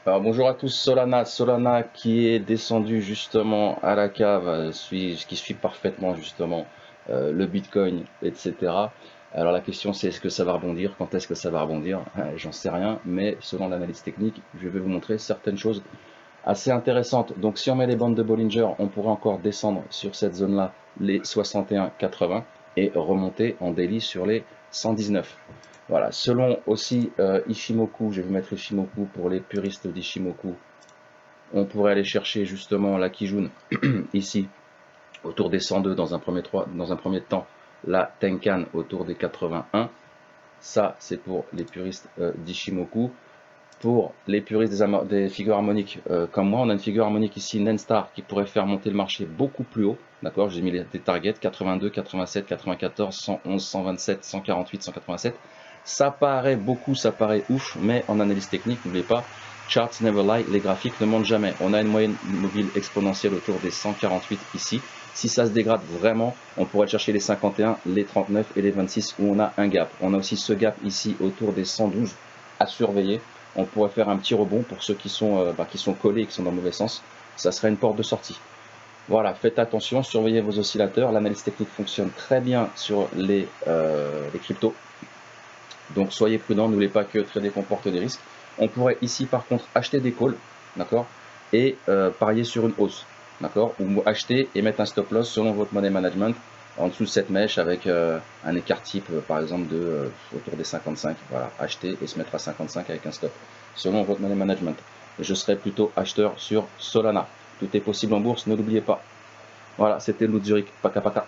Alors bonjour à tous, Solana qui est descendu justement à la cave, qui suit parfaitement justement le Bitcoin, etc. Alors la question c'est est-ce que ça va rebondir, quand est-ce que ça va rebondir, j'en sais rien, mais selon l'analyse technique, je vais vous montrer certaines choses assez intéressantes. Donc si on met les bandes de Bollinger, on pourrait encore descendre sur cette zone-là, les 61,80 et remonter en daily sur les 119. Voilà, selon aussi Ishimoku, je vais vous mettre Ishimoku pour les puristes d'Ishimoku, on pourrait aller chercher justement la Kijun ici autour des 102 dans un premier temps, la Tenkan autour des 81. Ça, c'est pour les puristes d'Ishimoku. Pour les puristes des figures harmoniques comme moi, on a une figure harmonique ici, Nenstar, qui pourrait faire monter le marché beaucoup plus haut. D'accord, j'ai mis des targets 82, 87, 94, 111, 127, 148, 187. Ça paraît beaucoup, ça paraît ouf, mais en analyse technique, n'oubliez pas, charts never lie, les graphiques ne mentent jamais. On a une moyenne mobile exponentielle autour des 148 ici. Si ça se dégrade vraiment, on pourrait chercher les 51, les 39 et les 26 où on a un gap. On a aussi ce gap ici autour des 112 à surveiller. On pourrait faire un petit rebond pour ceux qui sont collés et qui sont dans le mauvais sens. Ça serait une porte de sortie. Voilà, faites attention, surveillez vos oscillateurs. L'analyse technique fonctionne très bien sur les cryptos. Donc soyez prudents, n'oubliez pas que trader comporte des risques. On pourrait ici par contre acheter des calls, d'accord, et parier sur une hausse, d'accord, ou acheter et mettre un stop loss selon votre money management en dessous de cette mèche avec un écart type par exemple de autour des 55. Voilà, acheter et se mettre à 55 avec un stop selon votre money management. Je serais plutôt acheteur sur Solana. Tout est possible en bourse, ne l'oubliez pas. Voilà, c'était Lou Zurich, paka paka.